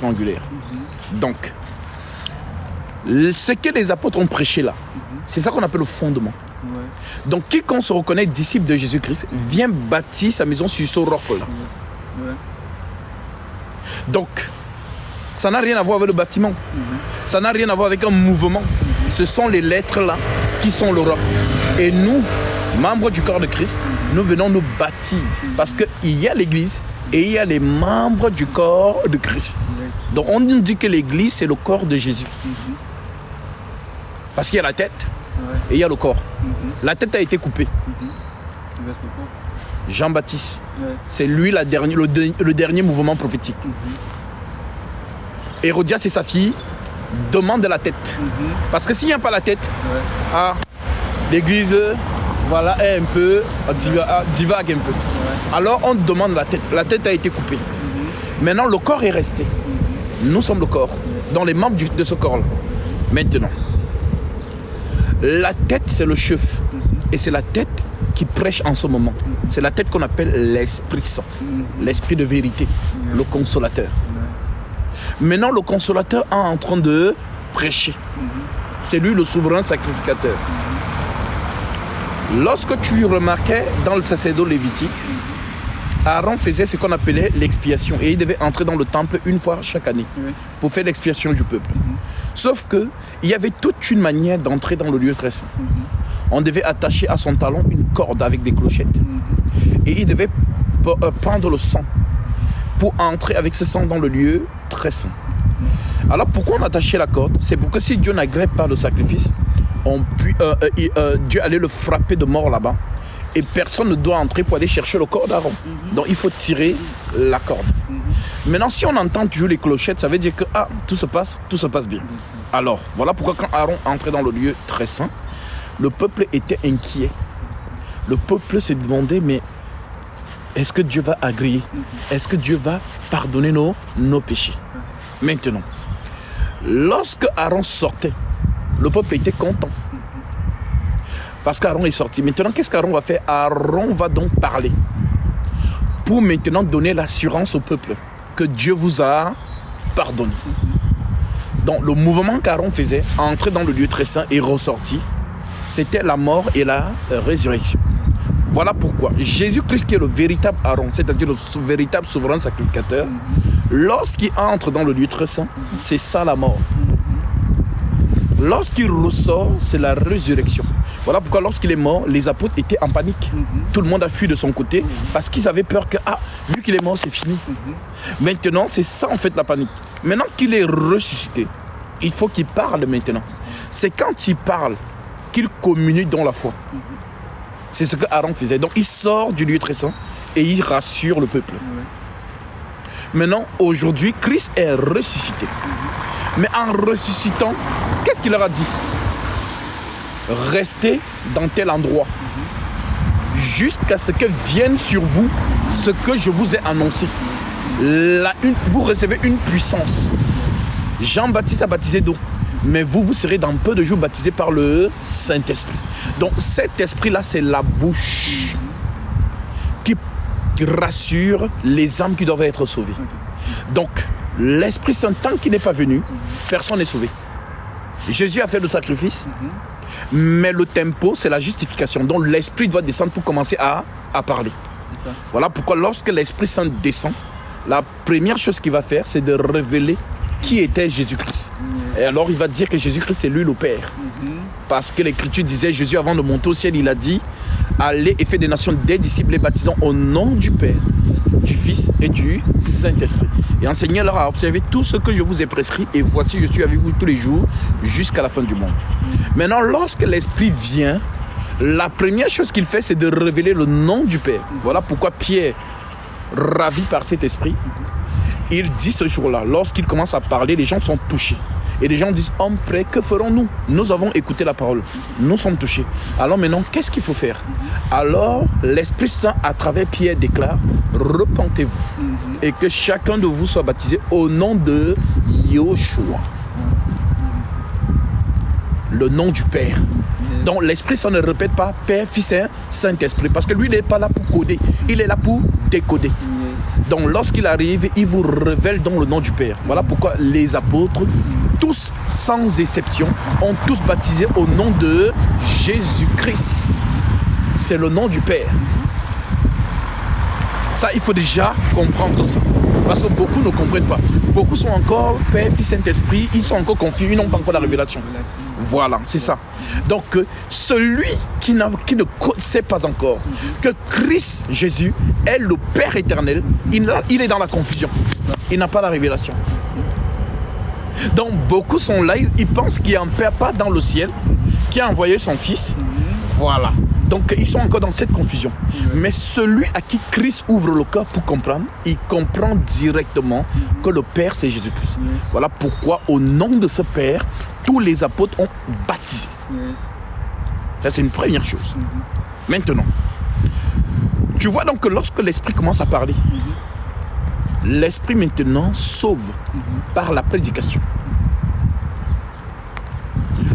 angulaire. Donc, ce que les apôtres ont prêché là, c'est ça qu'on appelle le fondement. Ouais. Donc, quiconque se reconnaît disciple de Jésus-Christ vient bâtir sa maison sur ce roc-là. Ouais. Donc, ça n'a rien à voir avec le bâtiment. Ça n'a rien à voir avec un mouvement. Ce sont les lettres là qui sont le roc. Et nous, membres du corps de Christ, nous venons nous bâtir. Parce qu'il y a l'église et il y a les membres du corps de Christ. Donc on nous dit que l'église c'est le corps de Jésus. Parce qu'il y a la tête et il y a le corps. La tête a été coupée. Il reste le corps. Jean-Baptiste, Ouais. c'est lui le dernier mouvement prophétique. Hérodias et sa fille demandent la tête. Parce que s'il n'y a pas la tête, l'église voilà, est un peu divague un peu. Alors on demande la tête. La tête a été coupée. Maintenant le corps est resté. Nous sommes le corps, dans les membres de ce corps-là. Maintenant, la tête c'est le chef. Et c'est la tête qui prêche en ce moment. C'est la tête qu'on appelle l'Esprit Saint, l'Esprit de vérité, le consolateur. Maintenant, le consolateur est en train de prêcher. C'est lui le souverain sacrificateur. Lorsque tu remarquais dans le sacerdoce lévitique, Aaron faisait ce qu'on appelait l'expiation. Et il devait entrer dans le temple une fois chaque année pour faire l'expiation du peuple. Sauf qu'il y avait toute une manière d'entrer dans le lieu très saint. On devait attacher à son talon une corde avec des clochettes. Et il devait prendre le sang pour entrer avec ce sang dans le lieu très saint. Alors pourquoi on attachait la corde? C'est pour que si Dieu n'agrée pas le sacrifice, Dieu allait le frapper de mort là-bas. Et personne ne doit entrer pour aller chercher le corps d'Aaron. Donc il faut tirer la corde. Maintenant, si on entend toujours les clochettes, ça veut dire que tout se passe bien. Alors, voilà pourquoi quand Aaron entrait dans le lieu très saint, le peuple était inquiet. Le peuple se demandait, mais est-ce que Dieu va agréer? Est-ce que Dieu va pardonner nos péchés? Maintenant, lorsque Aaron sortait, le peuple était content. Parce qu'Aaron est sorti. Maintenant, qu'est-ce qu'Aaron va faire? Aaron va donc parler. Pour maintenant donner l'assurance au peuple que Dieu vous a pardonné. Donc, le mouvement qu'Aaron faisait, entrer dans le lieu très saint et ressortir, c'était la mort et la résurrection. Voilà pourquoi Jésus-Christ, qui est le véritable Aaron, c'est-à-dire le véritable souverain sacrificateur, lorsqu'il entre dans le lieu très saint, c'est ça la mort. Lorsqu'il ressort, c'est la résurrection. Voilà pourquoi lorsqu'il est mort, les apôtres étaient en panique. Tout le monde a fui de son côté parce qu'ils avaient peur que, vu qu'il est mort, c'est fini. Maintenant, c'est ça en fait la panique. Maintenant qu'il est ressuscité, il faut qu'il parle maintenant. C'est quand il parle qu'il communique dans la foi. C'est ce que Aaron faisait. Donc il sort du lieu très saint et il rassure le peuple. Maintenant, aujourd'hui, Christ est ressuscité. Mais en ressuscitant, qu'est-ce qu'il leur a dit? Restez dans tel endroit jusqu'à ce que vienne sur vous ce que je vous ai annoncé. Vous recevez une puissance. Jean-Baptiste a baptisé d'eau, mais vous serez dans peu de jours baptisés par le Saint-Esprit. Donc cet esprit-là, c'est la bouche qui rassure les âmes qui doivent être sauvées. Donc l'Esprit Saint, tant qu'il n'est pas venu, personne n'est sauvé. Jésus a fait le sacrifice, mais le tempo, c'est la justification. Donc l'Esprit doit descendre pour commencer à parler. Voilà pourquoi lorsque l'Esprit Saint descend, la première chose qu'il va faire, c'est de révéler qui était Jésus-Christ. Et alors il va dire que Jésus-Christ, c'est lui le Père. Parce que l'Écriture disait, Jésus avant de monter au ciel, il a dit, allez et faites des nations des disciples, les baptisant au nom du Père, du Fils et du Saint-Esprit. Et enseignez-leur à observer tout ce que je vous ai prescrit, et voici, je suis avec vous tous les jours jusqu'à la fin du monde. Maintenant, lorsque l'Esprit vient, la première chose qu'il fait, c'est de révéler le nom du Père. Voilà pourquoi Pierre, ravi par cet esprit, il dit ce jour-là, lorsqu'il commence à parler, les gens sont touchés. Et les gens disent, homme, frère, que ferons-nous? Nous avons écouté la parole, nous sommes touchés. Alors maintenant, qu'est-ce qu'il faut faire? Alors, l'Esprit Saint, à travers Pierre, déclare, repentez-vous. Et que chacun de vous soit baptisé au nom de Yoshua. Le nom du Père. Donc l'Esprit Saint ne répète pas Père, Fils et Saint-Esprit. Parce que lui, il n'est pas là pour coder. Il est là pour décoder. Donc lorsqu'il arrive, il vous révèle dans le nom du Père. Voilà pourquoi les apôtres, tous sans exception, ont tous baptisé au nom de Jésus-Christ. C'est le nom du Père. Ça, il faut déjà comprendre ça. Parce que beaucoup ne comprennent pas. Beaucoup sont encore Père, Fils, Saint-Esprit, ils sont encore confus, ils n'ont pas encore la révélation. Voilà, c'est ça. Donc, celui qui ne sait pas encore que Christ Jésus est le Père éternel, il est dans la confusion. Il n'a pas la révélation. Donc, beaucoup sont là, ils pensent qu'il y a un Père pas dans le ciel, qui a envoyé son Fils. Voilà. Donc, ils sont encore dans cette confusion. Mais celui à qui Christ ouvre le cœur pour comprendre, il comprend directement que le Père, c'est Jésus-Christ. Voilà pourquoi, au nom de ce Père, tous les apôtres ont baptisé. Ça, c'est une première chose. Maintenant, tu vois donc que lorsque l'Esprit commence à parler, l'Esprit maintenant sauve par la prédication.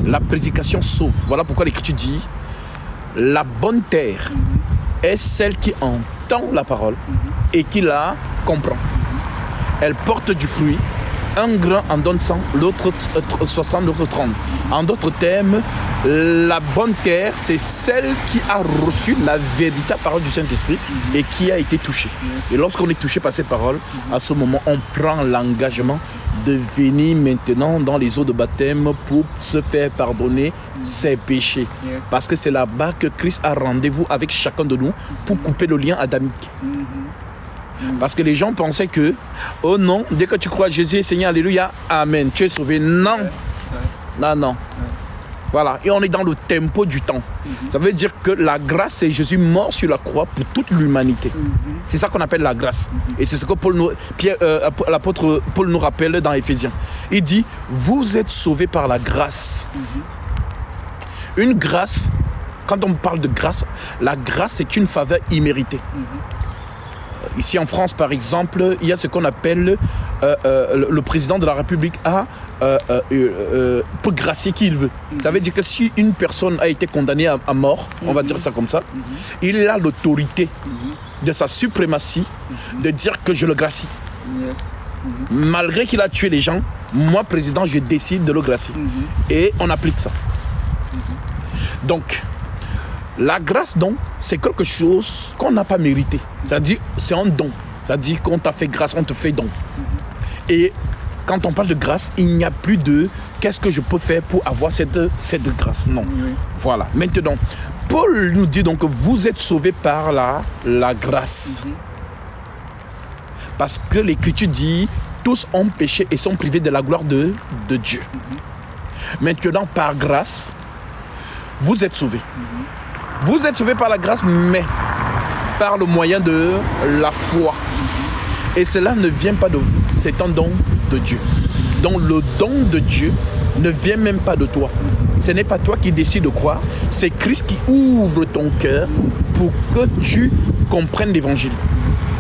La prédication sauve. Voilà pourquoi l'Écriture dit: la bonne terre est celle qui entend la parole et qui la comprend. Elle porte du fruit. Un grain en donne 100, l'autre 60, l'autre 30. En d'autres termes, la bonne terre, c'est celle qui a reçu la véritable parole du Saint-Esprit et qui a été touchée. Et lorsqu'on est touché par cette parole, à ce moment, on prend l'engagement de venir maintenant dans les eaux de baptême pour se faire pardonner ses péchés. Parce que c'est là-bas que Christ a rendez-vous avec chacun de nous pour couper le lien adamique. Parce que les gens pensaient que, oh non, dès que tu crois à Jésus, Seigneur, alléluia, amen, tu es sauvé. Non, non. Voilà, et on est dans le tempo du temps. Ça veut dire que la grâce, c'est Jésus mort sur la croix pour toute l'humanité. C'est ça qu'on appelle la grâce. Et c'est ce que l'apôtre Paul nous rappelle dans Éphésiens. Il dit, vous êtes sauvés par la grâce. Une grâce, quand on parle de grâce, la grâce, c'est une faveur imméritée. Ici en France, par exemple, il y a ce qu'on appelle le président de la République peut gracier qui il veut. Ça veut dire que si une personne a été condamnée à mort, on va dire ça comme ça, il a l'autorité de sa suprématie de dire que je le gracie. Malgré qu'il a tué les gens, moi, président, je décide de le gracier. Et on applique ça. Donc, la grâce, donc, c'est quelque chose qu'on n'a pas mérité. C'est-à-dire, c'est un don. C'est-à-dire qu'on t'a fait grâce, on te fait don. Et quand on parle de grâce, il n'y a plus de qu'est-ce que je peux faire pour avoir cette grâce. Non. Voilà. Maintenant, Paul nous dit donc que vous êtes sauvés par la grâce. Parce que l'Écriture dit, tous ont péché et sont privés de la gloire de Dieu. Maintenant, par grâce, vous êtes sauvés. Vous êtes sauvés par la grâce, mais par le moyen de la foi. Et cela ne vient pas de vous, c'est un don de Dieu. Donc le don de Dieu ne vient même pas de toi. Ce n'est pas toi qui décides de croire, c'est Christ qui ouvre ton cœur pour que tu comprennes l'évangile.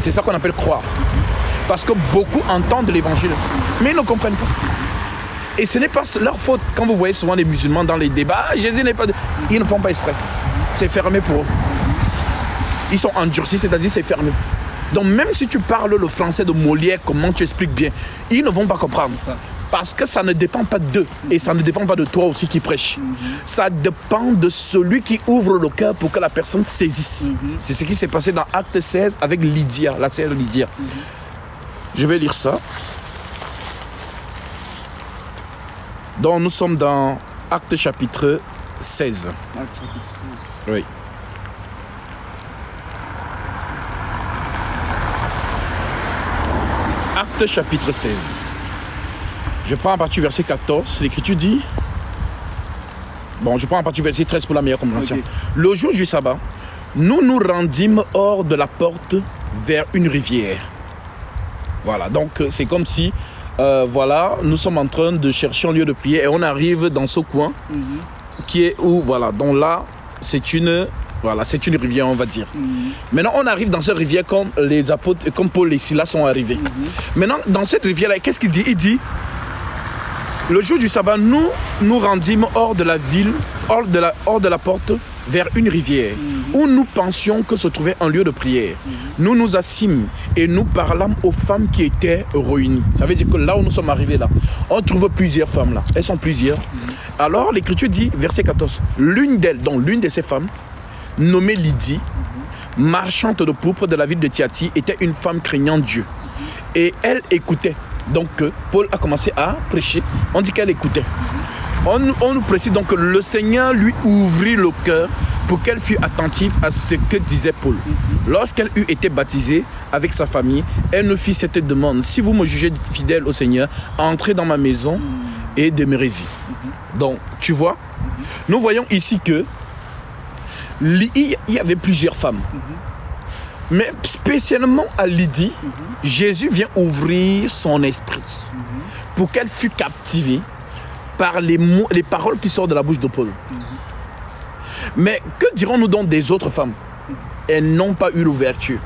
C'est ça qu'on appelle croire. Parce que beaucoup entendent l'évangile, mais ils ne comprennent pas. Et ce n'est pas leur faute. Quand vous voyez souvent les musulmans dans les débats, Jésus n'est pas... Ils ne font pas exprès. C'est fermé pour eux. Ils sont endurcis, c'est-à-dire c'est fermé. Donc même si tu parles le français de Molière, comment tu expliques bien, ils ne vont pas comprendre. Parce que ça ne dépend pas d'eux. Et ça ne dépend pas de toi aussi qui prêche. Ça dépend de celui qui ouvre le cœur pour que la personne saisisse. C'est ce qui s'est passé dans Acte 16 avec Lydia, la sœur Lydia. Je vais lire ça. Donc nous sommes dans Acte chapitre 16. Oui. Acte chapitre 16. Je prends à partir du verset 14. L'Écriture dit... Bon, je prends à partir du verset 13 pour la meilleure compréhension. Okay. Le jour du sabbat, nous nous rendîmes hors de la porte vers une rivière. Voilà, donc c'est comme si... voilà, nous sommes en train de chercher un lieu de prière et on arrive dans ce coin qui est où, voilà, donc là, c'est une rivière, on va dire. Maintenant, on arrive dans cette rivière comme les apôtres, comme Paul et Silas sont arrivés. Maintenant, dans cette rivière-là, qu'est-ce qu'il dit? Il dit, le jour du sabbat, nous nous rendîmes hors de la ville, hors de la porte, vers une rivière où nous pensions que se trouvait un lieu de prière. Nous nous assîmes et nous parlâmes aux femmes qui étaient réunies. Ça veut dire que là où nous sommes arrivés là, on trouve plusieurs femmes là. Elles sont plusieurs. Alors l'Écriture dit, verset 14, l'une d'elles, donc l'une de ces femmes, nommée Lydie, marchande de pourpre de la ville de Thyatire, était une femme craignant Dieu. Et elle écoutait. Donc Paul a commencé à prêcher. On dit qu'elle écoutait. On nous précise donc que le Seigneur lui ouvrit le cœur pour qu'elle fût attentive à ce que disait Paul. Lorsqu'elle eut été baptisée avec sa famille, elle nous fit cette demande. Si vous me jugez fidèle au Seigneur, entrez dans ma maison et demeurez-y. Donc, tu vois, nous voyons ici que il y avait plusieurs femmes. Mais spécialement à Lydie, Jésus vient ouvrir son esprit pour qu'elle fût captivée par les mots, les paroles qui sortent de la bouche de Paul. Mais que dirons-nous donc des autres femmes? Elles n'ont pas eu l'ouverture.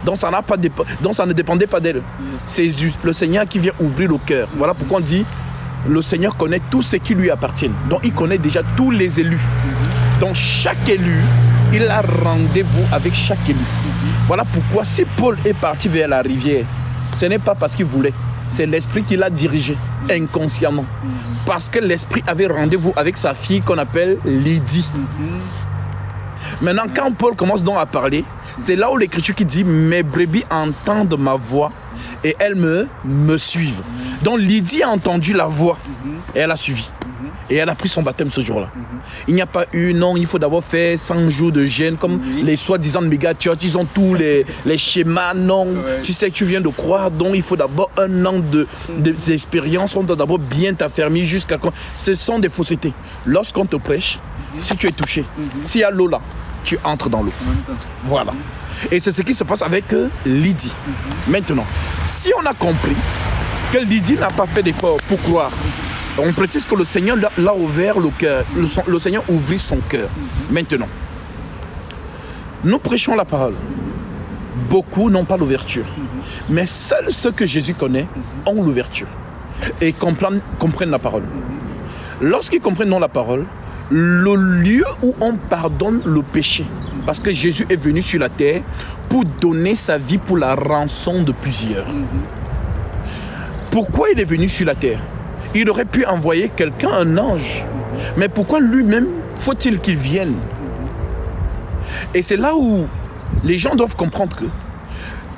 Donc ça ne dépendait pas d'elles. C'est juste le Seigneur qui vient ouvrir le cœur. Voilà pourquoi on dit le Seigneur connaît tout ce qui lui appartient. Donc il connaît déjà tous les élus. Donc chaque élu, il a rendez-vous avec chaque élu. Voilà pourquoi si Paul est parti vers la rivière, ce n'est pas parce qu'il voulait. C'est l'esprit qui l'a dirigé inconsciemment. Parce que l'esprit avait rendez-vous avec sa fille qu'on appelle Lydie. Maintenant, quand Paul commence donc à parler, c'est là où l'Écriture qui dit « Mes brebis entendent ma voix et elles me suivent. » Donc Lydie a entendu la voix et elle a suivi. Et elle a pris son baptême ce jour-là. Il n'y a pas eu, non, il faut d'abord faire 100 jours de jeûne, comme les soi-disant méga church, ils ont tous les schémas, non. Tu sais que tu viens de croire, donc il faut d'abord un an d'expérience, on doit d'abord bien t'affermir jusqu'à quand. Ce sont des faussetés. Lorsqu'on te prêche, si tu es touché, s'il y a l'eau là, tu entres dans l'eau. Voilà. Et c'est ce qui se passe avec Lydie. Maintenant, si on a compris que Lydie n'a pas fait d'effort pour croire, on précise que le Seigneur l'a ouvert le cœur. Le Seigneur ouvrit son cœur. Maintenant, nous prêchons la parole. Beaucoup n'ont pas l'ouverture. Mais seuls ceux que Jésus connaît ont l'ouverture. Et comprennent la parole. Lorsqu'ils comprennent la parole, le lieu où on pardonne le péché, parce que Jésus est venu sur la terre pour donner sa vie pour la rançon de plusieurs. Pourquoi il est venu sur la terre? Il aurait pu envoyer quelqu'un, un ange. Mais pourquoi lui-même faut-il qu'il vienne? Et c'est là où les gens doivent comprendre que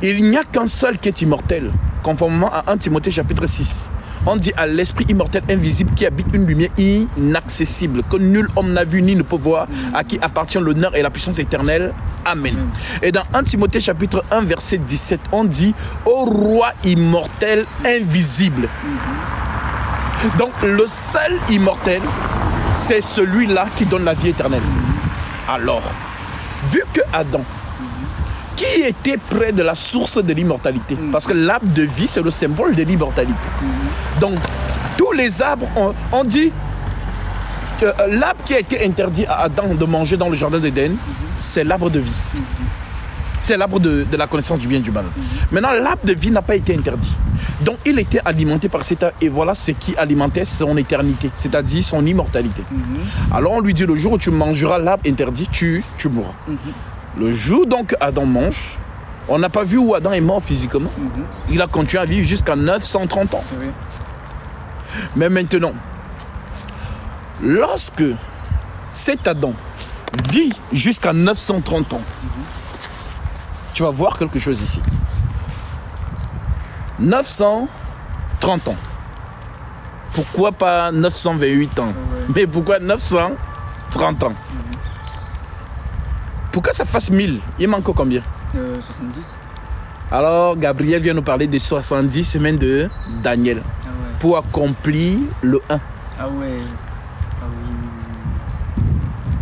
il n'y a qu'un seul qui est immortel, conformément à 1 Timothée chapitre 6. On dit à l'esprit immortel invisible qui habite une lumière inaccessible, que nul homme n'a vu ni ne peut voir, à qui appartient l'honneur et la puissance éternelle. Amen. Et dans 1 Timothée chapitre 1 verset 17, on dit au roi immortel invisible. Donc le seul immortel, c'est celui-là qui donne la vie éternelle. Alors, vu que Adam, qui était près de la source de l'immortalité, parce que l'arbre de vie, c'est le symbole de l'immortalité. Donc, tous les arbres, on dit, l'arbre qui a été interdit à Adam de manger dans le jardin d'Éden, c'est l'arbre de vie. C'est l'arbre de la connaissance du bien et du mal. Maintenant, l'arbre de vie n'a pas été interdit. Donc, il était alimenté par cet arbre. Et voilà ce qui alimentait son éternité, c'est-à-dire son immortalité. Alors, on lui dit, le jour où tu mangeras l'arbre interdit, tu mourras. Le jour donc Adam mange, on n'a pas vu où Adam est mort physiquement. Il a continué à vivre jusqu'à 930 ans. Mais maintenant, lorsque cet Adam vit jusqu'à 930 ans, tu vas voir quelque chose ici. 930 ans. Pourquoi pas 928 ans? Mais pourquoi 930 ans? Pourquoi ça fasse 1000? Il manque combien? 70. Alors, Gabriel vient nous parler des 70 semaines de Daniel pour accomplir le 1. Ah ouais. Ah oui.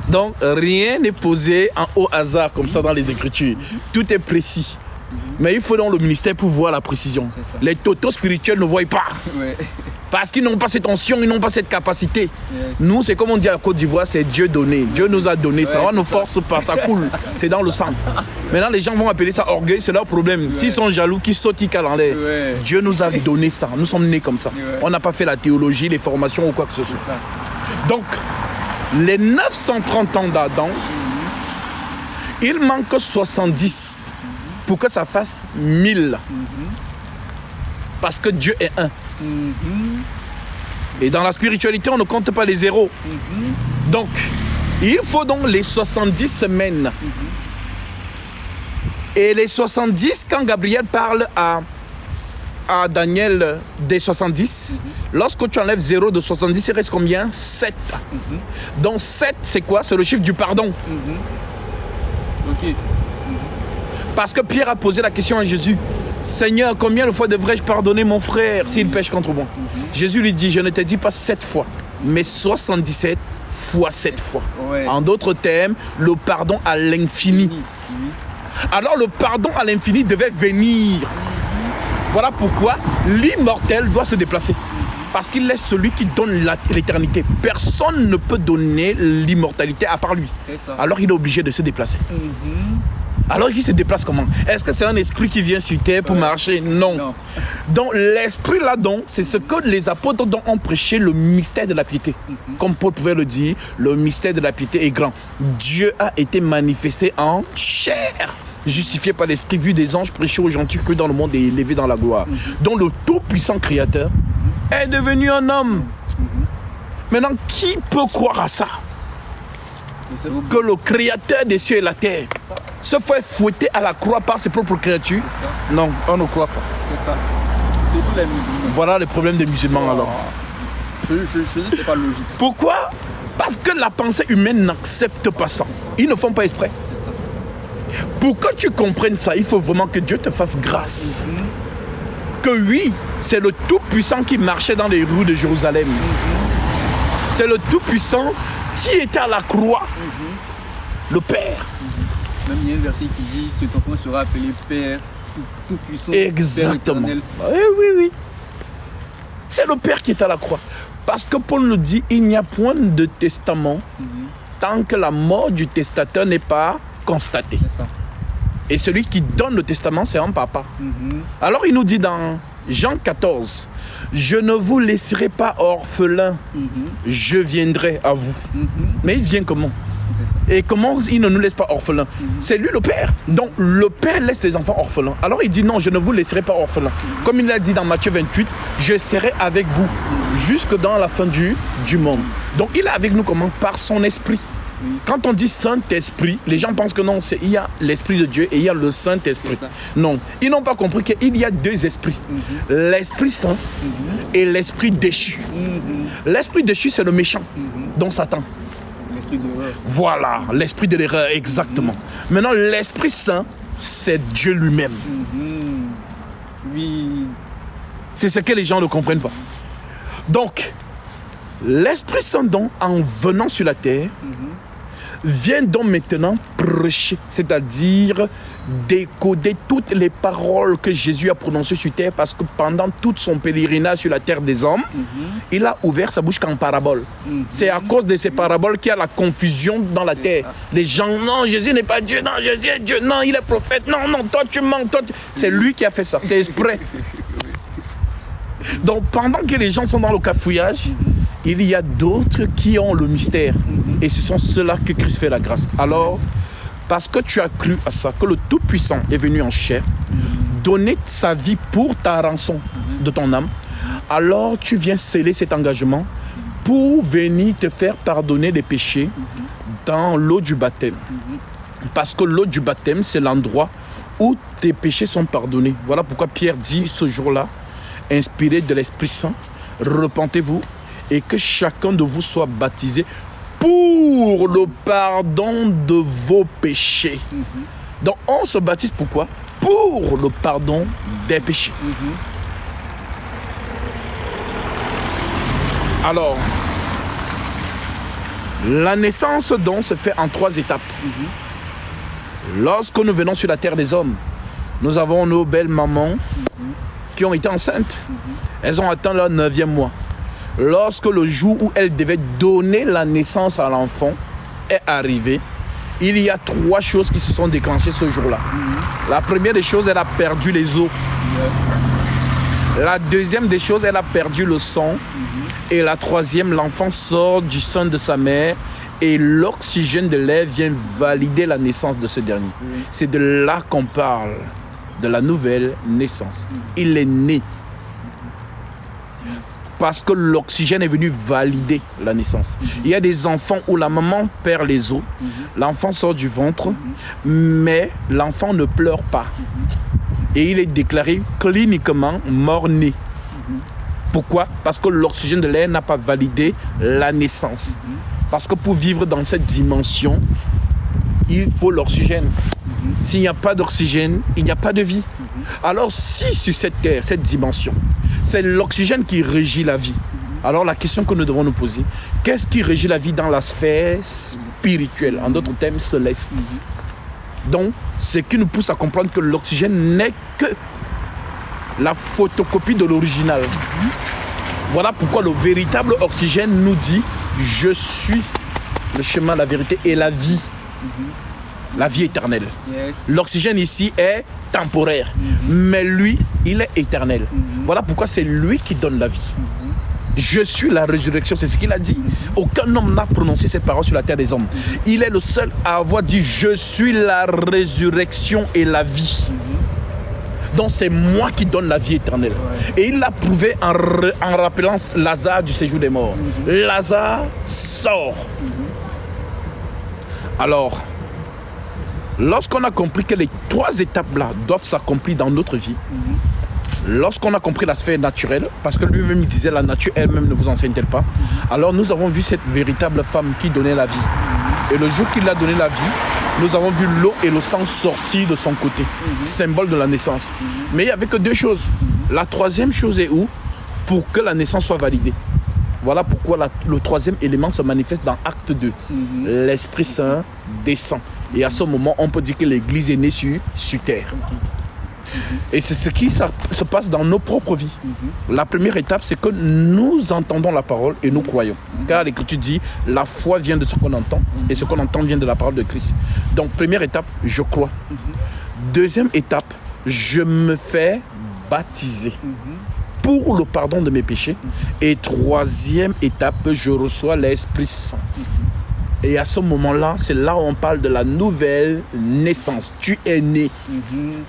Donc, rien n'est posé au hasard comme ça dans les Écritures. Tout est précis. Mais il faut dans le ministère pour voir la précision. Les totaux spirituels ne voient pas. Parce qu'ils n'ont pas cette onction, ils n'ont pas cette capacité. Nous, c'est comme on dit à Côte d'Ivoire, c'est Dieu donné. Dieu nous a donné ça. On ne force pas, ça coule. C'est dans le sang. Maintenant, les gens vont appeler ça orgueil, c'est leur problème. S'ils sont jaloux, qu'ils sautent, ils calent en l'air. Dieu nous a donné ça. Nous sommes nés comme ça. On n'a pas fait la théologie, les formations ou quoi que ce soit. Donc, les 930 ans d'Adam, il manque 70 pour que ça fasse 1000. Parce que Dieu est un. Et dans la spiritualité, on ne compte pas les zéros. Donc, il faut donc les 70 semaines. Et les 70, quand Gabriel parle à Daniel des 70, lorsque tu enlèves 0 de 70, il reste combien? 7. Donc 7, c'est quoi? C'est le chiffre du pardon. Ok. Parce que Pierre a posé la question à Jésus. Seigneur, combien de fois devrais-je pardonner mon frère s'il pêche contre moi? Jésus lui dit, je ne te dis pas 7 fois, mais 77 fois 7 fois. Ouais. En d'autres termes, le pardon à l'infini. Alors le pardon à l'infini devait venir. Voilà pourquoi l'immortel doit se déplacer. Parce qu'il est celui qui donne l'éternité. Personne ne peut donner l'immortalité à part lui. Alors il est obligé de se déplacer. Alors il se déplace comment? Est-ce que c'est un esprit qui vient sur terre pour marcher? Non. Donc l'esprit là-dedans, c'est ce que les apôtres ont prêché, le mystère de la piété. Comme Paul pouvait le dire, le mystère de la piété est grand. Dieu a été manifesté en chair, justifié par l'esprit, vu des anges, prêché aux gentils, que dans le monde et élevé dans la gloire. Donc le tout-puissant créateur est devenu un homme. Maintenant, qui peut croire à ça? Que le créateur des cieux et la terre se fait fouetter à la croix par ses propres créatures? Non, on ne croit pas. C'est ça. Surtout les musulmans. Voilà le problème des musulmans alors. Je dis que c'est pas logique. Pourquoi? Parce que la pensée humaine n'accepte pas ça. Ils ne font pas exprès. C'est ça. Pour que tu comprennes ça, il faut vraiment que Dieu te fasse grâce. Que oui, c'est le Tout-Puissant qui marchait dans les rues de Jérusalem. C'est le Tout-Puissant qui était à la croix. Le Père. Même il y a un verset qui dit, cet enfant sera appelé Père Tout-Puissant. Exactement. Père éternel. Oui. C'est le Père qui est à la croix. Parce que Paul nous dit, il n'y a point de testament tant que la mort du testateur n'est pas constatée. C'est ça. Et celui qui donne le testament, c'est un papa. Alors il nous dit dans Jean 14, je ne vous laisserai pas orphelin, je viendrai à vous. Mais il vient comment? Et comment il ne nous laisse pas orphelins? C'est lui le Père. Donc le Père laisse ses enfants orphelins. Alors il dit non, je ne vous laisserai pas orphelins. Comme il l'a dit dans Matthieu 28, je serai avec vous jusque dans la fin du monde. Donc il est avec nous comment? Par son esprit. Quand on dit Saint-Esprit, les gens pensent que non, il y a l'Esprit de Dieu et il y a le Saint-Esprit. Non, ils n'ont pas compris qu'il y a deux esprits. L'Esprit Saint et l'Esprit déchu. L'Esprit déchu, c'est le méchant, dont Satan. L'esprit d'erreur. Voilà, l'esprit de l'erreur, exactement. Maintenant, l'Esprit Saint, c'est Dieu lui-même. Oui. C'est ce que les gens ne comprennent pas. Donc, l'Esprit Saint, donc, en venant sur la terre, vient donc maintenant prêcher, c'est-à-dire décoder toutes les paroles que Jésus a prononcées sur terre, parce que pendant tout son pèlerinage sur la terre des hommes, il a ouvert sa bouche qu'en parabole. C'est à cause de ces paraboles qu'il y a la confusion dans la terre. Les gens, non, Jésus n'est pas Dieu, non, Jésus est Dieu, non, il est prophète, non, toi tu mens, C'est lui qui a fait ça, c'est exprès. Donc pendant que les gens sont dans le cafouillage, il y a d'autres qui ont le mystère. Et ce sont ceux-là que Christ fait la grâce. Alors, parce que tu as cru à ça, que le Tout-Puissant est venu en chair, donner sa vie pour ta rançon de ton âme, alors tu viens sceller cet engagement pour venir te faire pardonner des péchés dans l'eau du baptême. Parce que l'eau du baptême, c'est l'endroit où tes péchés sont pardonnés. Voilà pourquoi Pierre dit ce jour-là, inspiré de l'Esprit Saint, repentez-vous et que chacun de vous soit baptisé pour le pardon de vos péchés. Donc on se baptise pourquoi? Pour le pardon des péchés. Alors, la naissance donc se fait en 3 étapes. Lorsque nous venons sur la terre des hommes, nous avons nos belles mamans qui ont été enceintes. Elles ont atteint leur 9e mois. Lorsque le jour où elles devaient donner la naissance à l'enfant est arrivé, il y a 3 choses qui se sont déclenchées ce jour-là. La première des choses, elle a perdu les os. La deuxième des choses, elle a perdu le sang. Et la troisième, l'enfant sort du sein de sa mère Et l'oxygène de l'air vient valider la naissance de ce dernier. C'est de là qu'on parle, de la nouvelle naissance. Il est né. Parce que l'oxygène est venu valider la naissance. Il y a des enfants où la maman perd les os, l'enfant sort du ventre, mais l'enfant ne pleure pas. Et il est déclaré cliniquement mort-né. Pourquoi? Parce que l'oxygène de l'air n'a pas validé la naissance. Parce que pour vivre dans cette dimension, il faut l'oxygène. S'il n'y a pas d'oxygène, il n'y a pas de vie. Alors si sur cette terre, cette dimension, c'est l'oxygène qui régit la vie, alors la question que nous devons nous poser, qu'est-ce qui régit la vie dans la sphère spirituelle, en d'autres termes céleste? Donc, ce qui nous pousse à comprendre que l'oxygène n'est que la photocopie de l'original. Voilà pourquoi le véritable oxygène nous dit « Je suis le chemin, la vérité et la vie ». La vie éternelle. L'oxygène ici est temporaire, mais lui, il est éternel. Voilà pourquoi c'est lui qui donne la vie. Je suis la résurrection, c'est ce qu'il a dit. Aucun homme n'a prononcé ces paroles sur la terre des hommes. Il est le seul à avoir dit « Je suis la résurrection et la vie ». Donc c'est moi qui donne la vie éternelle. Et il l'a prouvé en rappelant Lazare du séjour des morts. Lazare sort. Alors, lorsqu'on a compris que les 3 étapes-là doivent s'accomplir dans notre vie, lorsqu'on a compris la sphère naturelle, parce que lui-même il disait la nature elle-même ne vous enseigne-t-elle pas, alors nous avons vu cette véritable femme qui donnait la vie. Et le jour qu'il a donné la vie, nous avons vu l'eau et le sang sortir de son côté, symbole de la naissance. Mais il n'y avait que 2 choses. La 3e chose est où? Pour que la naissance soit validée. Voilà pourquoi le 3e élément se manifeste dans Acte 2. L'Esprit Saint descend. Et à ce moment, on peut dire que l'Église est née sur terre. Et c'est ce qui se passe dans nos propres vies. La première étape, c'est que nous entendons la parole et nous croyons. Car l'Écriture dit, la foi vient de ce qu'on entend et ce qu'on entend vient de la parole de Christ. Donc, première étape, je crois. Deuxième étape, je me fais baptiser pour le pardon de mes péchés. Et 3e étape, je reçois l'Esprit Saint. Et à ce moment-là, c'est là où on parle de la nouvelle naissance. Tu es né.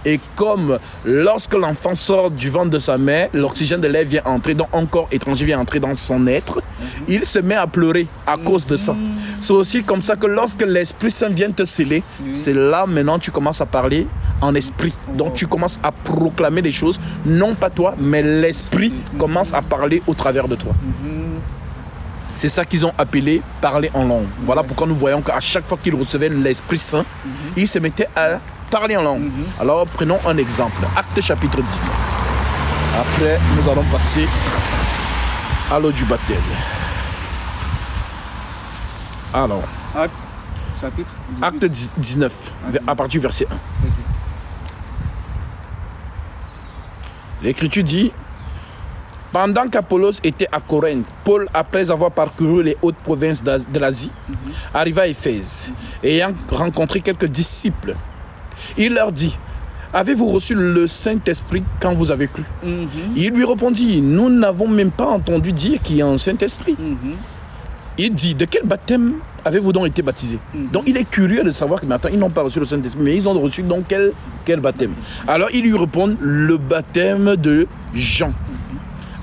Et comme lorsque l'enfant sort du ventre de sa mère, l'oxygène de l'air vient entrer, donc un corps étranger vient entrer dans son être, il se met à pleurer à cause de ça. C'est aussi comme ça que lorsque l'Esprit Saint vient te sceller, c'est là maintenant tu commences à parler en esprit. Donc tu commences à proclamer des choses, non pas toi, mais l'Esprit commence à parler au travers de toi. C'est ça qu'ils ont appelé parler en langue. Voilà pourquoi nous voyons qu'à chaque fois qu'ils recevaient l'Esprit Saint, ils se mettaient à parler en langue. Alors prenons un exemple. Acte chapitre 19. Après, nous allons passer à l'eau du baptême. Alors, Acte 19, à partir du verset 1. L'Écriture dit: pendant qu'Apollos était à Corinthe, Paul, après avoir parcouru les hautes provinces de l'Asie, arriva à Éphèse. Ayant rencontré quelques disciples, il leur dit: avez-vous reçu le Saint-Esprit quand vous avez cru? Il lui répondit: nous n'avons même pas entendu dire qu'il y a un Saint-Esprit. Il dit: de quel baptême avez-vous donc été baptisés? Donc il est curieux de savoir que maintenant ils n'ont pas reçu le Saint-Esprit, mais ils ont reçu donc quel baptême? Alors il lui répond: le baptême de Jean.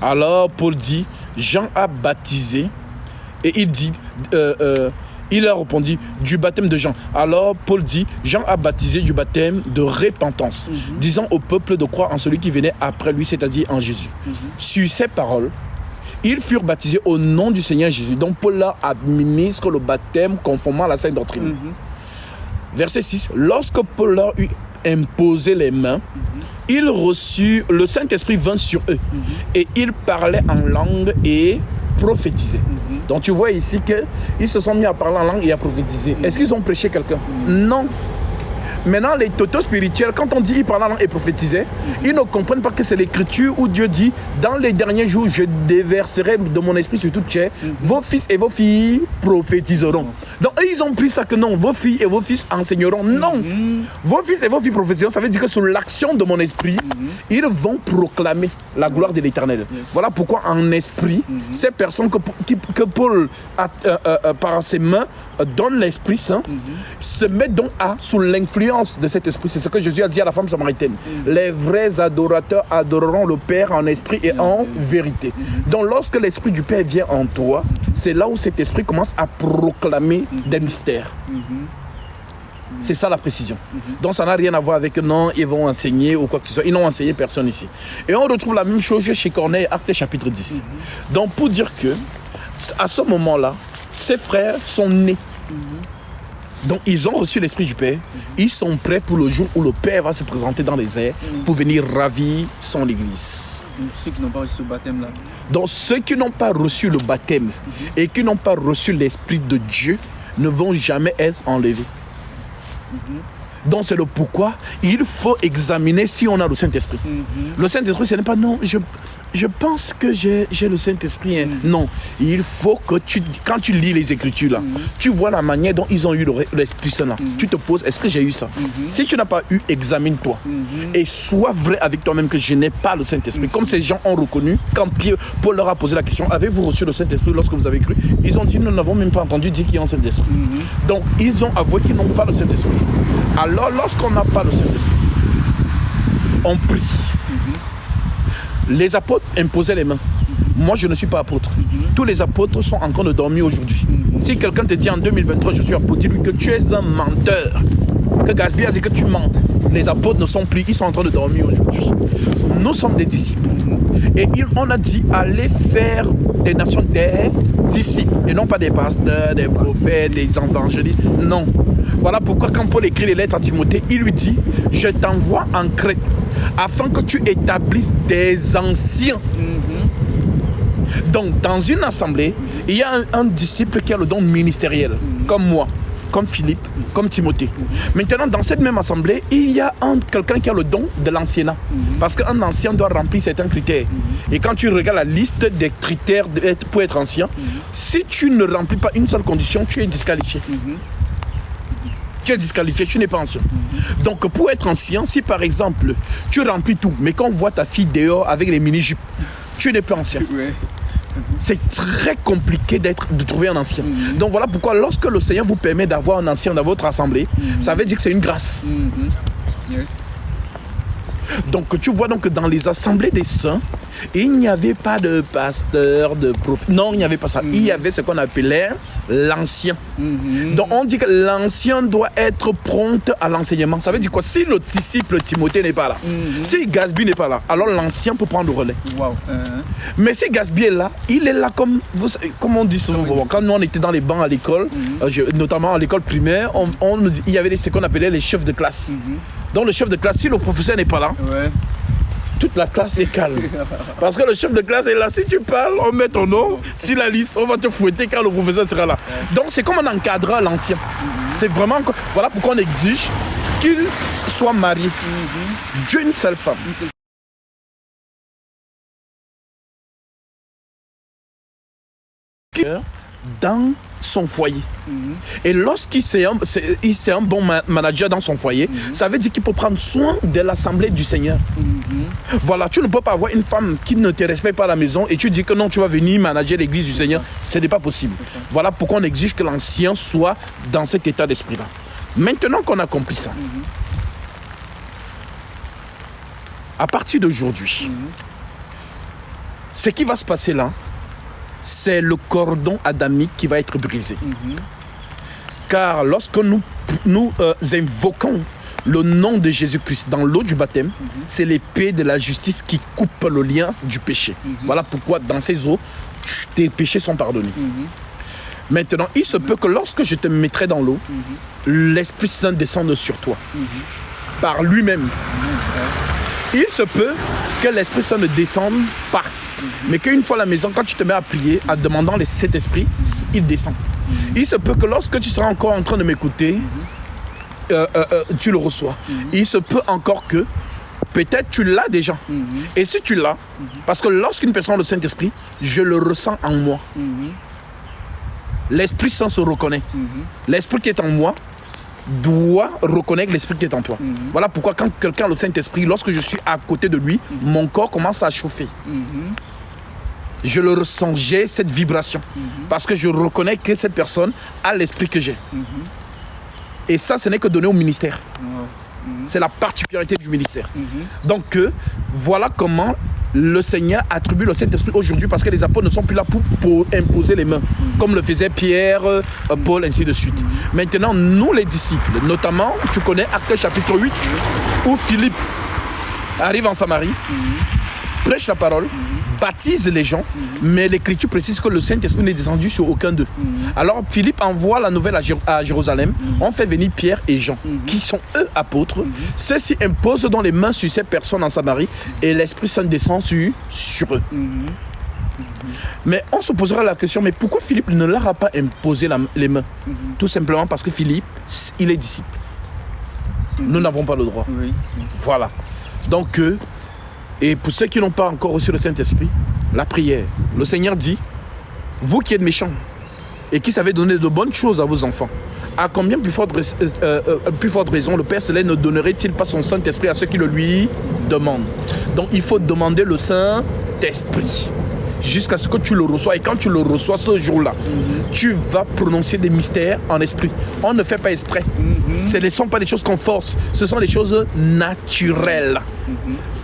Alors Paul dit: Jean a baptisé. Et il dit, il a répondu: du baptême de Jean. Alors Paul dit: Jean a baptisé du baptême de repentance, disant au peuple de croire en celui qui venait après lui, c'est-à-dire en Jésus. Sur ces paroles, ils furent baptisés au nom du Seigneur Jésus. Donc Paul leur administre le baptême conformément à la sainte doctrine. Verset 6. Lorsque Paul leur eut imposé les mains, il reçut, le Saint-Esprit vint sur eux et ils parlaient en langue et prophétisaient. Donc tu vois ici qu'ils se sont mis à parler en langue et à prophétiser. Est-ce qu'ils ont prêché quelqu'un? Non. Maintenant, les totos spirituels, quand on dit ils parlent en langue et prophétisaient, ils ne comprennent pas que c'est l'écriture où Dieu dit dans les derniers jours, je déverserai de mon esprit sur toute chair, vos fils et vos filles prophétiseront. Donc, eux, ils ont pris ça que non, vos filles et vos fils enseigneront. Non, vos fils et vos filles prophétiseront, ça veut dire que sous l'action de mon esprit, ils vont proclamer la gloire de l'Éternel. Voilà pourquoi en esprit, ces personnes que Paul, par ses mains, donne l'Esprit Saint, se met donc sous l'influence de cet esprit. C'est ce que Jésus a dit à la femme samaritaine. Les vrais adorateurs adoreront le Père en esprit et en vérité. Donc lorsque l'Esprit du Père vient en toi, c'est là où cet esprit commence à proclamer des mystères. C'est ça la précision. Donc ça n'a rien à voir avec non, ils vont enseigner ou quoi que ce soit. Ils n'ont enseigné personne ici. Et on retrouve la même chose chez Corneille, Actes chapitre 10. Donc pour dire que, à ce moment-là, ses frères sont nés. Donc ils ont reçu l'Esprit du Père. Ils sont prêts pour le jour où le Père va se présenter dans les airs pour venir ravir son Église. Donc, ceux qui n'ont pas reçu ce baptême-là. Donc ceux qui n'ont pas reçu le baptême et qui n'ont pas reçu l'Esprit de Dieu ne vont jamais être enlevés. Donc c'est le pourquoi il faut examiner si on a le Saint-Esprit. Le Saint-Esprit, ce n'est pas non, je pense que j'ai le Saint-Esprit. Non, il faut que quand tu lis les Écritures là, tu vois la manière dont ils ont eu l'Esprit Saint là. Tu te poses, est-ce que j'ai eu ça? Si tu n'as pas eu, examine-toi. Et sois vrai avec toi-même que je n'ai pas le Saint-Esprit. Comme ces gens ont reconnu, quand Paul leur a posé la question, avez-vous reçu le Saint-Esprit lorsque vous avez cru? Ils ont dit, nous n'avons même pas entendu dire qu'ils ont le Saint-Esprit. Donc ils ont avoué qu'ils n'ont pas le Saint-Esprit. Alors lorsqu'on n'a pas le Saint-Esprit, on prie. Les apôtres imposaient les mains. Moi, je ne suis pas apôtre. Tous les apôtres sont en train de dormir aujourd'hui. Si quelqu'un te dit en 2023, je suis apôtre, dis-lui que tu es un menteur. Que Gaspard a dit que tu mens. Les apôtres ne sont plus, ils sont en train de dormir aujourd'hui. Nous sommes des disciples. Et on a dit, allez faire des nations des disciples. Et non pas des pasteurs, des prophètes, des évangélistes. Non. Voilà pourquoi quand Paul écrit les lettres à Timothée, il lui dit, je t'envoie en Crète afin que tu établisses des anciens. Donc dans une assemblée, il y a un disciple qui a le don ministériel, comme moi, comme Philippe, comme Timothée. Maintenant, dans cette même assemblée, il y a quelqu'un qui a le don de l'anciennat. Parce qu'un ancien doit remplir certains critères. Et quand tu regardes la liste des critères pour être ancien, si tu ne remplis pas une seule condition, tu es disqualifié. Tu es disqualifié, tu n'es pas ancien. Donc pour être ancien, si par exemple, tu remplis tout, mais quand on voit ta fille dehors avec les mini-jupes, tu n'es pas ancien. C'est très compliqué de trouver un ancien. Donc voilà pourquoi lorsque le Seigneur vous permet d'avoir un ancien dans votre assemblée, ça veut dire que c'est une grâce. Donc tu vois donc que dans les assemblées des saints, il n'y avait pas de pasteur, de prophète. Non, il n'y avait pas ça. Il y avait ce qu'on appelait l'ancien. Donc on dit que l'ancien doit être prompt à l'enseignement. Ça veut dire quoi? Si le disciple Timothée n'est pas là, si Gaspard n'est pas là, alors l'ancien peut prendre le relais. Mais si Gaspard est là, il est là comme on dit souvent. Quand nous on était dans les bancs à l'école, notamment à l'école primaire, il y avait ce qu'on appelait les chefs de classe. Donc le chef de classe, si le professeur n'est pas là, toute la classe est calme. Parce que le chef de classe est là. Si tu parles, on met ton nom sur la liste, on va te fouetter quand le professeur sera là. Donc c'est comme un encadrant l'ancien. C'est vraiment... Voilà pourquoi on exige qu'il soit marié d'une seule femme. Dans son foyer. Et lorsqu'il c'est un bon manager dans son foyer, ça veut dire qu'il peut prendre soin de l'assemblée du Seigneur. Voilà, tu ne peux pas avoir une femme qui ne te respecte pas à la maison et tu dis que non, tu vas venir manager l'église du Seigneur. Ce n'est pas possible. Voilà pourquoi on exige que l'ancien soit dans cet état d'esprit-là. Maintenant qu'on a compris ça, à partir d'aujourd'hui, ce qui va se passer là, c'est le cordon adamique qui va être brisé. Car lorsque nous invoquons le nom de Jésus-Christ dans l'eau du baptême, c'est l'épée de la justice qui coupe le lien du péché. Voilà pourquoi dans ces eaux, tes péchés sont pardonnés. Maintenant, il se peut que lorsque je te mettrai dans l'eau, l'Esprit Saint descende sur toi, par lui-même. Il se peut que l'Esprit Saint ne descende pas. Mais qu'une fois à la maison, quand tu te mets à prier, en demandant cet esprit, il descend. Il se peut que lorsque tu seras encore en train de m'écouter, tu le reçois. Il se peut encore que peut-être tu l'as déjà. Et si tu l'as, parce que lorsqu'une personne a le Saint-Esprit, je le ressens en moi. L'Esprit Saint se reconnaît. L'Esprit qui est en moi doit reconnaître l'Esprit qui est en toi. Voilà pourquoi quand quelqu'un a le Saint-Esprit, lorsque je suis à côté de lui, mon corps commence à chauffer. Je le ressens, j'ai cette vibration. Parce que je reconnais que cette personne a l'Esprit que j'ai. Et ça, ce n'est que donné au ministère. C'est la particularité du ministère. Donc, voilà comment le Seigneur attribue le Saint-Esprit aujourd'hui, parce que les apôtres ne sont plus là pour imposer les mains, comme le faisaient Pierre, Paul, ainsi de suite. Maintenant, nous les disciples, notamment, tu connais Actes chapitre 8, où Philippe arrive en Samarie, prêche la parole, baptise les gens, mais l'Écriture précise que le Saint-Esprit n'est descendu sur aucun d'eux. Alors Philippe envoie la nouvelle à Jérusalem, on fait venir Pierre et Jean, qui sont eux apôtres. Ceux-ci imposent dans les mains sur ces personnes en Samarie, et l'Esprit Saint descend sur eux. Mais on se posera la question, mais pourquoi Philippe ne leur a pas imposé les mains? Tout simplement parce que Philippe, il est disciple. Nous n'avons pas le droit. Voilà. Donc, et pour ceux qui n'ont pas encore reçu le Saint-Esprit, la prière. Le Seigneur dit, vous qui êtes méchants et qui savez donner de bonnes choses à vos enfants, à combien plus forte raison le Père Céleste ne donnerait-il pas son Saint-Esprit à ceux qui le lui demandent? Donc il faut demander le Saint-Esprit jusqu'à ce que tu le reçois. Et quand tu le reçois ce jour-là, tu vas prononcer des mystères en esprit. On ne fait pas exprès. Ce ne sont pas des choses qu'on force. Ce sont des choses naturelles.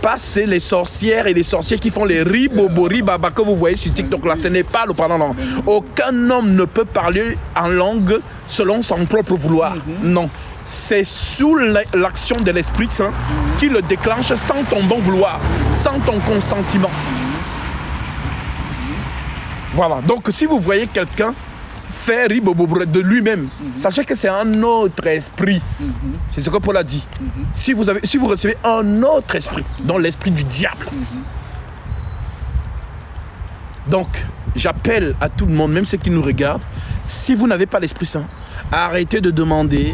Pas c'est les sorcières et les sorciers qui font les ribobo ribaba que vous voyez sur TikTok là. Ce n'est pas le parlant langue. Aucun homme ne peut parler en langue selon son propre vouloir. Non. C'est sous l'action de l'Esprit Saint qui le déclenche sans ton bon vouloir, sans ton consentement. Voilà. Donc si vous voyez quelqu'un faire ribobo de lui-même, sachez que c'est un autre esprit. C'est ce que Paul a dit. Si vous recevez un autre esprit, donc l'esprit du diable. Donc, j'appelle à tout le monde, même ceux qui nous regardent, si vous n'avez pas l'Esprit Saint, arrêtez de demander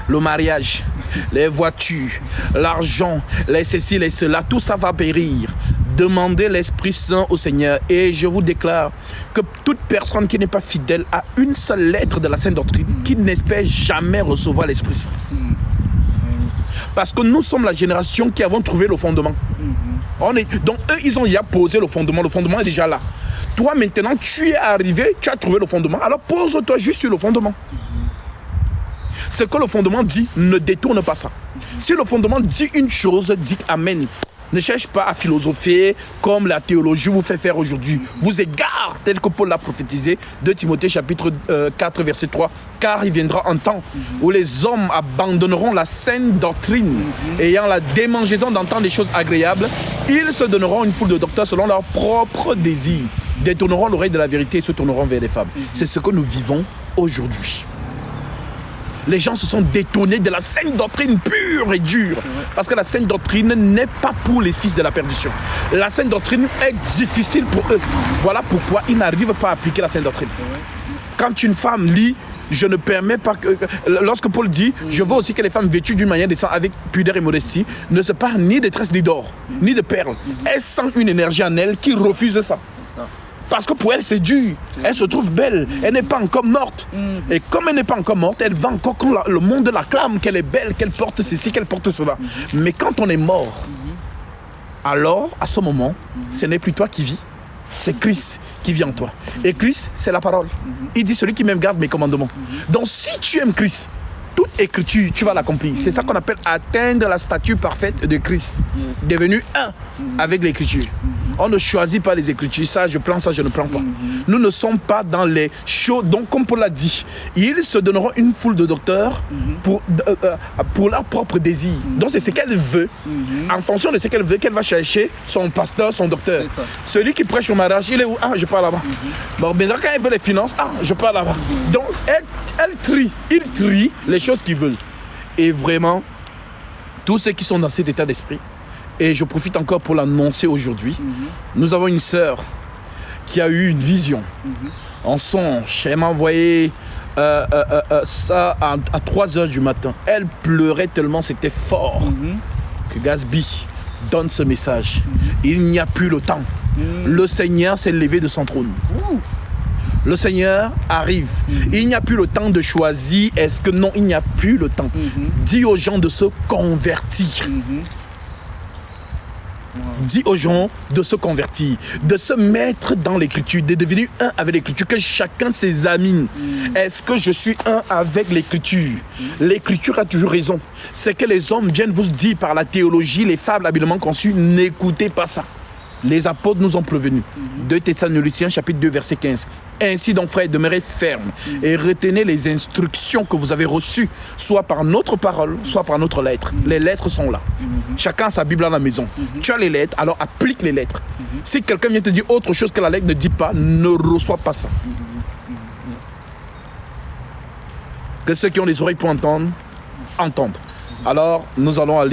le mariage, les voitures, l'argent, les ceci, les cela, tout ça va périr. Demandez l'Esprit Saint au Seigneur, et je vous déclare que toute personne qui n'est pas fidèle à une seule lettre de la Sainte Doctrine, qui n'espère jamais recevoir l'Esprit Saint. Parce que nous sommes la génération qui avons trouvé le fondement. Donc eux, ils ont déjà posé le fondement est déjà là. Toi maintenant, tu es arrivé, tu as trouvé le fondement, alors pose-toi juste sur le fondement. Ce que le fondement dit, ne détourne pas ça. Si le fondement dit une chose, dis Amen. Ne cherche pas à philosopher comme la théologie vous fait faire aujourd'hui. Vous égare, tel que Paul l'a prophétisé, 2 Timothée chapitre 4, verset 3. Car il viendra un temps où les hommes abandonneront la saine doctrine, ayant la démangeaison d'entendre des choses agréables. Ils se donneront une foule de docteurs selon leurs propres désirs, détourneront l'oreille de la vérité et se tourneront vers les femmes. C'est ce que nous vivons aujourd'hui. Les gens se sont détournés de la sainte doctrine pure et dure. Parce que la sainte doctrine n'est pas pour les fils de la perdition. La sainte doctrine est difficile pour eux. Voilà pourquoi ils n'arrivent pas à appliquer la sainte doctrine. Quand une femme lit, je ne permets pas que... Lorsque Paul dit, je veux aussi que les femmes vêtues d'une manière décente, avec pudeur et modestie, ne se parent ni de tresses ni d'or, ni de perles. Elles sentent une énergie en elles qui refuse ça. Parce que pour elle, c'est dur. Elle se trouve belle. Elle n'est pas encore morte. Et comme elle n'est pas encore morte, elle va encore quand le monde l'acclame, qu'elle est belle, qu'elle porte ceci, qu'elle porte cela. Mais quand on est mort, alors, à ce moment, ce n'est plus toi qui vis, c'est Christ qui vit en toi. Et Christ, c'est la parole. Il dit, celui qui m'aime garde mes commandements. Donc, si tu aimes Christ, toute écriture, tu vas l'accomplir. C'est ça qu'on appelle atteindre la stature parfaite de Christ. Devenu un avec l'écriture. On ne choisit pas les écritures. Ça, je prends, ça, je ne prends pas. Nous ne sommes pas dans les choses. Donc, comme Paul l'a dit, ils se donneront une foule de docteurs pour leur propre désir. Donc, c'est ce qu'elle veut. En fonction de ce qu'elle veut, qu'elle va chercher son pasteur, son docteur. Celui qui prêche au mariage, il est où? Ah, je pars là-bas. Bon, maintenant, quand elle veut les finances, ah, je pars là-bas. Donc, elle trie. Il trie les choses qu'ils veulent. Et vraiment, tous ceux qui sont dans cet état d'esprit, et je profite encore pour l'annoncer aujourd'hui, nous avons une sœur qui a eu une vision en songe. Elle m'a envoyé ça à 3 heures du matin. Elle pleurait tellement, c'était fort que Gatsby donne ce message. Il n'y a plus le temps. Le Seigneur s'est levé de son trône. Le Seigneur arrive. Il n'y a plus le temps de choisir. Est-ce que non, il n'y a plus le temps. Dis aux gens de se convertir. Dis aux gens de se convertir, de se mettre dans l'écriture, de devenir un avec l'écriture, que chacun s'examine. Est-ce que je suis un avec l'écriture? L'écriture a toujours raison. C'est que les hommes viennent vous dire par la théologie, les fables habilement conçues, n'écoutez pas ça. Les apôtres nous ont prévenus. 2 Thessaloniciens chapitre 2 verset 15. Ainsi donc frères, demeurez fermes et retenez les instructions que vous avez reçues, soit par notre parole, soit par notre lettre. Les lettres sont là. Chacun a sa Bible à la maison. Tu as les lettres, alors applique les lettres. Si quelqu'un vient te dire autre chose que la lettre ne dit pas, ne reçois pas ça. Que ceux qui ont les oreilles pour entendre, entendent. Alors nous allons aller